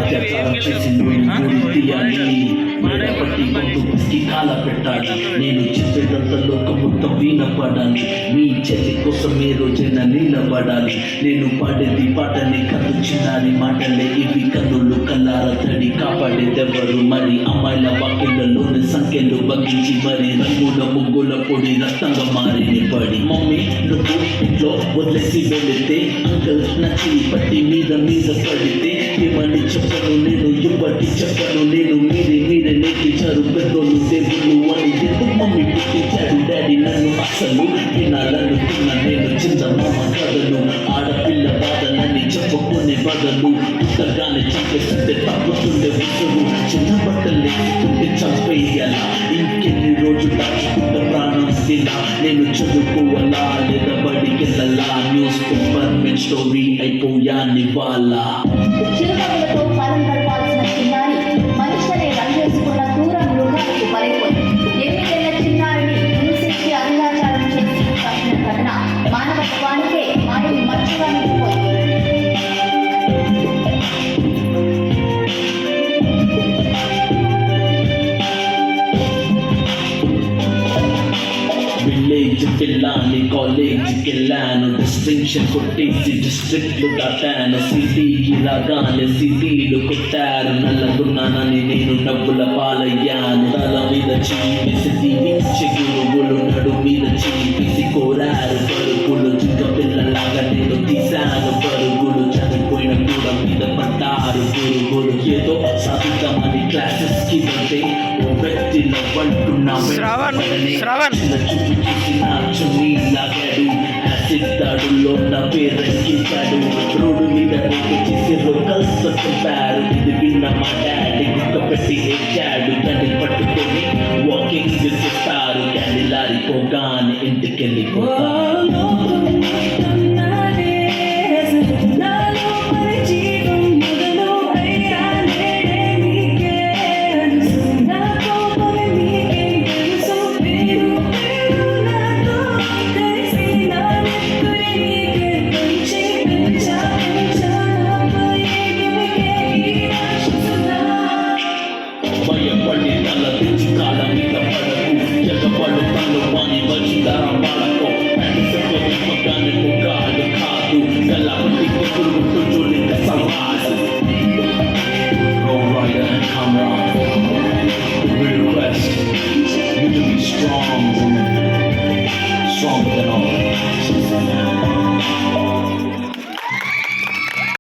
అత్యాచారం చేసి నువ్వు తీయాలి, పట్టి గొంతుకి కాల పెట్టాలి. నేను చెప్పేదంత లోకం మొత్తం వినపడాలి, మీ చెల్లి కోసం ఏ రోజైనా నిలబడాలి. నేను పాడేది పాటని కన్ను చిన్నారి మాటలే ఇవి, కన్నులు కల్లార తడి కాపాడేదెవరు మరి? అమ్మాయిల వాక్యలలోని సంఖ్యలు బగ్గించి మరి రంగుల ముగ్గుల పొడి రక్తంగా మారిని పడి. మమ్మీ నువ్వు ఇంట్లో వదిలేసి వెళితే, అంకల్ నచ్చి పట్టి మీద పడితే ఏమని చెప్పను నేను, ఇవ్వటి చెప్పను నేను. మీరే నేర్పించారు పెద్దోళ్ళు దేవుళ్ళు అని, ఎందుకు మమ్మీ పుట్టించాడు డాడీ నన్ను? అసలు వినాలనుకున్నా నేను చందమామ కథలు, ఆడపిల్ల బాధలని చెప్పుకునే బదులు పుట్టగానే చంపేస్తుంటే తప్పుతుండే ఉసురు. చిన్న బట్టలు లేకుంటే చంపేయాలా, ఇంకెన్ని రోజులు దాచుకుంటే ప్రాణం ఇలా. నేను చదువుకోవాలా లేదా బడికెళ్ళాలా, న్యూస్ పేపర్ మెన్ స్టోరీ అయిపోయాని వాళ్ళ. చిరునవ్వులతో కాలం గడపాల్సిన చిన్నారి మనుషులనే రంగేసుకున్న దూర మృగాలకు బలైపోయింది. 8 ఏళ్ల చిన్నారిని హింసించి అత్యాచారం చేసి చంపిన ఘటన మానవత్వానికే మాయని మచ్చగా నిలిచిపోయింది. విలేజ్ పిల్లాని కాలేజీకి వెళ్ళాను, డిస్టింక్షన్ కొట్టేసి డిస్ట్రిక్ట్లు దాటాను. సిటీకి రాగానే సిటీలు కొట్టారు, నల్లగున్నానని నేను డబ్బుల పాలయ్యాను. తల మీద చీపిసి దీవించి గురువులు నడు మీద చీపిసి కోరారు పరుగులు. జింక పిల్లలాగా నేను తీశాను పరుగులు, చనిపోయిన కూడా మీద పడ్డారు గురువులు. ఏదో సాధిద్దామని క్లాసెస్ కి వెళ్తే ఓ వ్యక్తి నవ్వంటున్నా లాగాడు, యాసిడ్ దాడుల్లో నా పేరెక్కించాడు. రోడ్డు మీద చేసి లోకల్స్ చంపారు. ఇది విన్న మా డాడీ గుక్క పెట్టి ఏడ్చాడు. క్యాండిల్ పట్టుకొని వాకింగ్ చేస్తారు, క్యాండిల్ ఆరిపోగానే ఇంటికెళ్ళిపో.